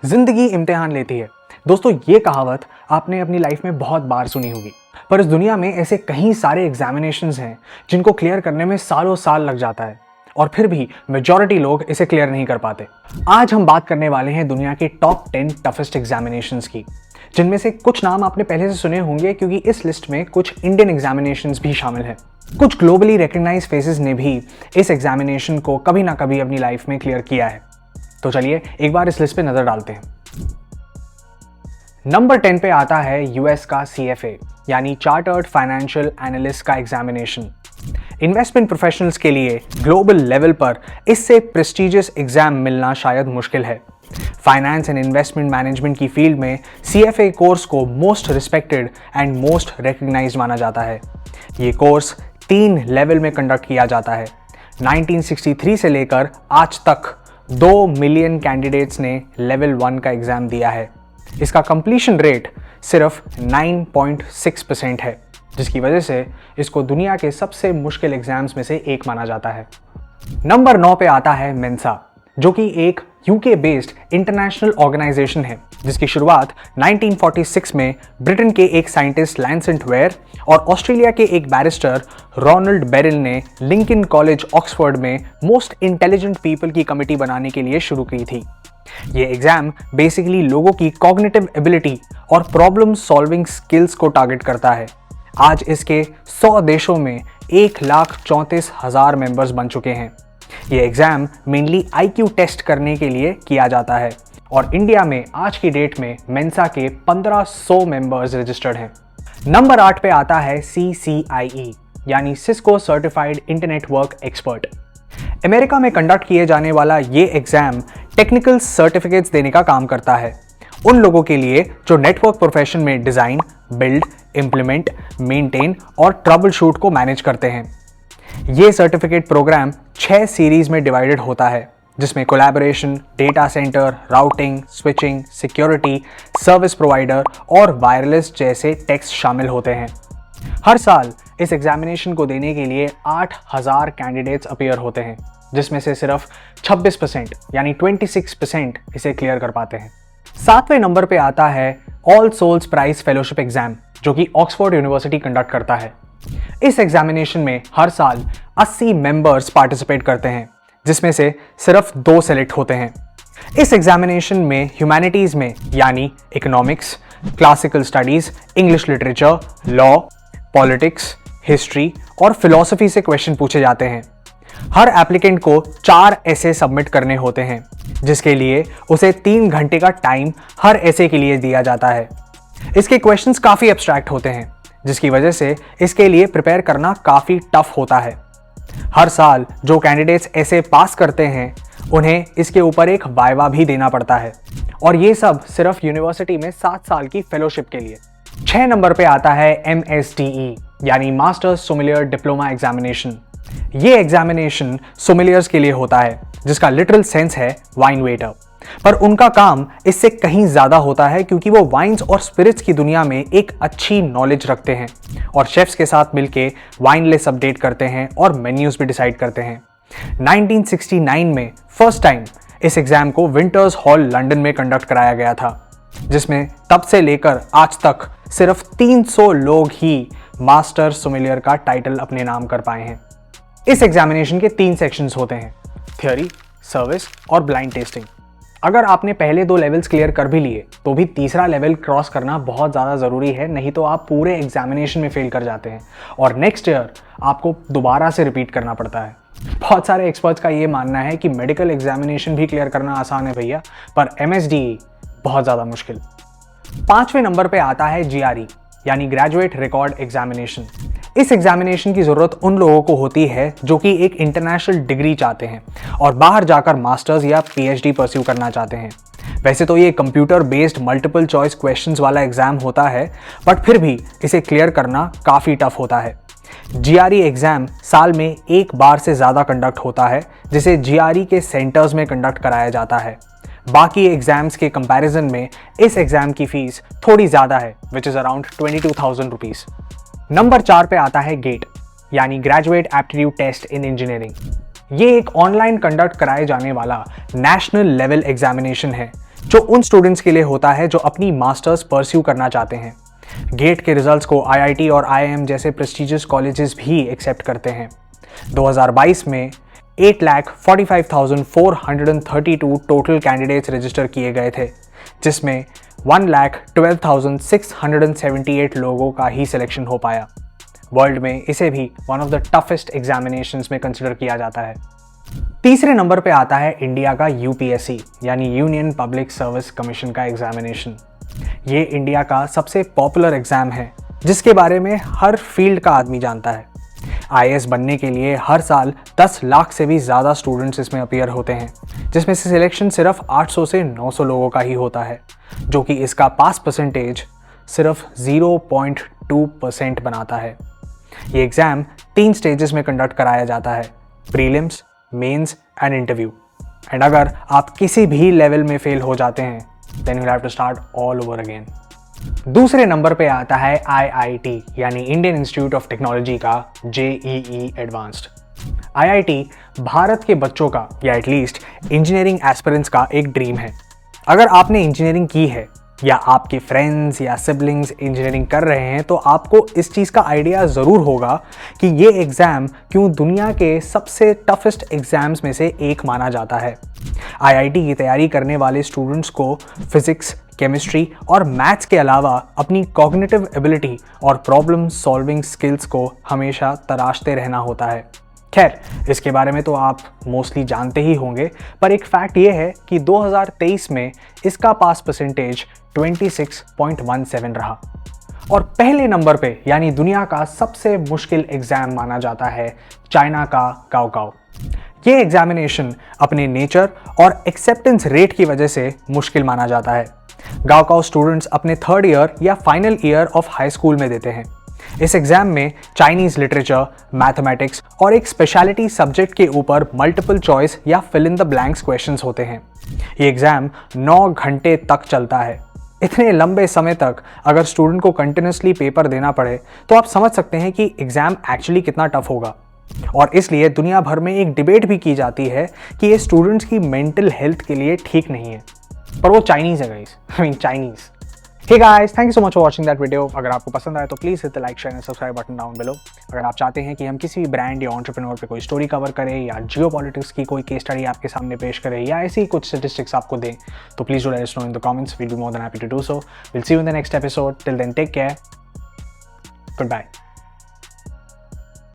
जिंदगी इम्तिहान लेती है। दोस्तों, ये कहावत आपने अपनी लाइफ में बहुत बार सुनी होगी, पर इस दुनिया में ऐसे कई सारे एग्जामिनेशंस हैं जिनको क्लियर करने में सालों साल लग जाता है और फिर भी मेजॉरिटी लोग इसे क्लियर नहीं कर पाते। आज हम बात करने वाले हैं दुनिया के टॉप 10 टफेस्ट एग्जामिनेशंस की, जिनमें से कुछ नाम आपने पहले से सुने होंगे क्योंकि इस लिस्ट में कुछ इंडियन एग्जामिनेशंस भी शामिल हैं। कुछ ग्लोबली रिकग्नाइज्ड फेसेस ने भी इस एग्जामिनेशन को कभी ना कभी अपनी लाइफ में क्लियर किया है। तो चलिए एक बार इस लिस्ट पे नजर डालते हैं। नंबर 10 पे आता है यूएस का CFA यानी चार्टर्ड फाइनेंशियल एनालिस्ट का एग्जामिनेशन। इन्वेस्टमेंट प्रोफेशनल्स के लिए ग्लोबल लेवल पर इससे प्रेस्टिजियस एग्जाम मिलना शायद मुश्किल है। फाइनेंस एंड इन्वेस्टमेंट मैनेजमेंट की फील्ड में CFA कोर्स को most respected and most recognised माना जाता है। ये कोर्स 3 लेवल में कंडक्ट किया जाता है। 1963 से लेकर आज तक 2 मिलियन कैंडिडेट्स ने लेवल 1 का एग्जाम दिया है। इसका कंप्लीशन रेट सिर्फ 9.6% है, जिसकी वजह से इसको दुनिया के सबसे मुश्किल एग्जाम्स में से एक माना जाता है। नंबर 9 पे आता है मेंसा, जो कि एक UK बेस्ड इंटरनेशनल ऑर्गेनाइजेशन है जिसकी शुरुआत 1946 में ब्रिटेन के एक साइंटिस्ट लैंसेंट वेयर और ऑस्ट्रेलिया के एक बैरिस्टर रोनाल्ड बेरिल ने लिंकन कॉलेज ऑक्सफोर्ड में मोस्ट इंटेलिजेंट पीपल की कमेटी बनाने के लिए शुरू की थी। ये एग्जाम बेसिकली लोगों की कॉग्निटिव एबिलिटी और प्रॉब्लम सॉल्विंग स्किल्स को टारगेट करता है। आज इसके 100 देशों में 1,34,000 मेंबर्स बन चुके हैं। ये एग्जाम मेनली IQ टेस्ट करने के लिए किया जाता है और इंडिया में आज की डेट में मेंसा के 1500 मेंबर्स रजिस्टर्ड हैं। नंबर 8 पे आता है CCIE यानी Cisco certified internet work expert. America में कंडक्ट किए जाने वाला ये एग्जाम टेक्निकल सर्टिफिकेट्स देने का काम करता है उन लोगों के लिए जो नेटवर्क प्रोफेशन में डिजाइन, बिल्ड, इंप्लीमेंट, मेंटेन और ट्रबल शूट को मैनेज करते हैं। ये सर्टिफिकेट प्रोग्राम 6 सीरीज में डिवाइडेड होता है, जिसमें collaboration, data centre, routing, switching, security, service provider और वायरलेस जैसे टेक्स्ट शामिल होते हैं। हर साल इस एग्जामिनेशन को देने के लिए 8,000 कैंडिडेट्स अपीयर होते हैं, जिसमें से सिर्फ 26% यानी 26% इसे क्लियर कर पाते हैं। 7वें नंबर पे आता है All Souls prize fellowship exam, जो कि ऑक्सफोर्ड यूनिवर्सिटी कंडक्ट करता है। इस एग्जामिनेशन में हर साल 80 मेंबर्स पार्टिसिपेट करते हैं, जिसमें से सिर्फ 2 सेलेक्ट होते हैं। इस एग्जामिनेशन में ह्यूमैनिटीज में यानी economics, classical studies, English literature, law, politics, history और फिलॉसफी से क्वेश्चन पूछे जाते हैं। हर एप्लीकेंट को 4 ऐसे सबमिट करने होते हैं, जिसके लिए उसे 3 घंटे का टाइम हर ऐसे के लिए दिया जाता है। इसके क्वेश्चंस काफ़ी एब्स्ट्रैक्ट होते हैं, जिसकी वजह से इसके लिए प्रिपेयर करना काफ़ी टफ होता है। हर साल जो कैंडिडेट्स ऐसे पास करते हैं उन्हें इसके ऊपर एक वाइवा भी देना पड़ता है, और ये सब सिर्फ यूनिवर्सिटी में 7 साल की फेलोशिप के लिए। 6 नंबर पे आता है MSDE यानी मास्टर्स सोमिलियर डिप्लोमा एग्जामिनेशन। ये एग्जामिनेशन सोमिलियर्स के लिए होता है, जिसका लिटरल सेंस है वाइन वेटर, पर उनका काम इससे कहीं ज़्यादा होता है क्योंकि वो वाइन्स और स्पिरिट्स की दुनिया में एक अच्छी नॉलेज रखते हैं और शेफ्स के साथ मिलके वाइन लिस्ट अपडेट करते हैं और मेन्यूज भी डिसाइड करते हैं। 1969 में फर्स्ट टाइम इस एग्जाम को विंटर्स हॉल लंदन में कंडक्ट कराया गया था, जिसमें तब से लेकर आज तक सिर्फ 300 लोग ही मास्टर सोमिलियर का टाइटल अपने नाम कर पाए हैं। इस एग्जामिनेशन के 3 सेक्शंस होते हैं, थ्योरी, सर्विस और ब्लाइंड टेस्टिंग। अगर आपने पहले 2 लेवल्स क्लियर कर भी लिए तो भी तीसरा लेवल क्रॉस करना बहुत ज़्यादा ज़रूरी है, नहीं तो आप पूरे एग्जामिनेशन में फेल कर जाते हैं और नेक्स्ट ईयर आपको दोबारा से रिपीट करना पड़ता है। बहुत सारे एक्सपर्ट्स का ये मानना है कि मेडिकल एग्जामिनेशन भी क्लियर करना आसान है भैया, पर MSDE बहुत ज़्यादा मुश्किल। 5वें नंबर पे आता है GRE यानी ग्रेजुएट रिकॉर्ड एग्जामिनेशन। इस एग्जामिनेशन की ज़रूरत उन लोगों को होती है जो कि एक इंटरनेशनल डिग्री चाहते हैं और बाहर जाकर मास्टर्स या PhD परस्यू करना चाहते हैं। वैसे तो ये computer based multiple choice questions वाला एग्जाम होता है, बट फिर भी इसे क्लियर करना काफ़ी टफ होता है। GRE एग्जाम साल में 1 बार से ज़्यादा कंडक्ट होता है, जिसे GRE के सेंटर्स में कंडक्ट कराया जाता है। बाकी एग्जाम्स के कंपैरिजन में इस एग्जाम की फीस थोड़ी ज़्यादा है, which is around 22,000 rupees. Number 4 पे आता है गेट यानी graduate aptitude test in engineering. ये एक ऑनलाइन कंडक्ट कराए जाने वाला नेशनल लेवल एग्जामिनेशन है जो उन स्टूडेंट्स के लिए होता है जो अपनी मास्टर्स परस्यू करना चाहते हैं। गेट के रिजल्ट्स को IIT और IIM जैसे प्रेस्टिजियस कॉलेजेस भी एक्सेप्ट करते हैं। 2022 में 8,45,432 टोटल कैंडिडेट्स रजिस्टर किए गए थे, जिसमें 1,12,678 लोगों का ही सिलेक्शन हो पाया। वर्ल्ड में इसे भी one of the toughest examinations में कंसिडर किया जाता है। तीसरे नंबर पे आता है इंडिया का UPSC यानी यूनियन पब्लिक सर्विस कमीशन का एग्जामिनेशन। ये इंडिया का सबसे पॉपुलर एग्जाम है जिसके बारे में हर फील्ड का आदमी जानता है। IAS बनने के लिए हर साल 10 लाख से भी ज़्यादा स्टूडेंट्स इसमें अपीयर होते हैं, जिसमें से सिलेक्शन सिर्फ 800 से 900 लोगों का ही होता है, जो कि इसका पास परसेंटेज सिर्फ 0.2% बनाता है। ये एग्ज़ाम 3 स्टेजेस में कंडक्ट कराया जाता है, prelims, mains and interview. And अगर आप किसी भी लेवल में फेल हो जाते हैं then you have to start all over again. दूसरे नंबर पे आता है IIT यानी इंडियन इंस्टीट्यूट ऑफ टेक्नोलॉजी का JEE एडवांस्ड। IIT भारत के बच्चों का या एटलीस्ट इंजीनियरिंग एस्पिरेंट्स का एक ड्रीम है। अगर आपने इंजीनियरिंग की है या आपके फ्रेंड्स या सिबलिंग्स इंजीनियरिंग कर रहे हैं तो आपको इस चीज़ का आइडिया ज़रूर होगा कि ये एग्ज़ाम क्यों दुनिया के सबसे टफेस्ट एग्ज़ाम्स में से एक माना जाता है। IIT की तैयारी करने वाले स्टूडेंट्स को फिज़िक्स, केमिस्ट्री और मैथ्स के अलावा अपनी कॉग्निटिव एबिलिटी और प्रॉब्लम सॉल्विंग स्किल्स को हमेशा तराशते रहना होता है। खैर, इसके बारे में तो आप मोस्टली जानते ही होंगे, पर एक फैक्ट ये है कि 2023 में इसका पास परसेंटेज 26.17 रहा। और पहले नंबर पे यानी दुनिया का सबसे मुश्किल एग्जाम माना जाता है चाइना का गाओकाओ। ये एग्जामिनेशन अपने नेचर और एक्सेप्टेंस रेट की वजह से मुश्किल माना जाता है। गाओकाओ स्टूडेंट्स अपने 3rd ईयर या final year of high school में देते हैं। इस एग्जाम में चाइनीज लिटरेचर, मैथमेटिक्स और एक स्पेशलिटी सब्जेक्ट के ऊपर मल्टीपल चॉइस या fill in the blanks questions होते हैं। ये एग्जाम 9 घंटे तक चलता है। इतने लंबे समय तक अगर स्टूडेंट को कंटिन्यूसली पेपर देना पड़े तो आप समझ सकते हैं कि एग्जाम एक्चुअली कितना टफ होगा। और इसलिए दुनिया भर में एक डिबेट भी की जाती है कि ये स्टूडेंट्स की मेंटल हेल्थ के लिए ठीक नहीं है, पर वो चाइनीज है guys, I mean Chinese. Hey guys, thank you so much for watching that video. अगर आपको पसंद आया तो please hit the like, share and subscribe button down below. अगर आप चाहते हैं कि हम किसी भी ब्रांड या एंटरप्रेन्योर पे कोई स्टोरी कवर करें या जियोपॉलिटिक्स की कोई केस स्टडी आपके सामने पेश करें या ऐसी कुछ स्टैटिस्टिक्स आपको दें तो please do let us know in the comments. We'll be more than happy to do so. Will see you in the next episode. Till then take care, good bye.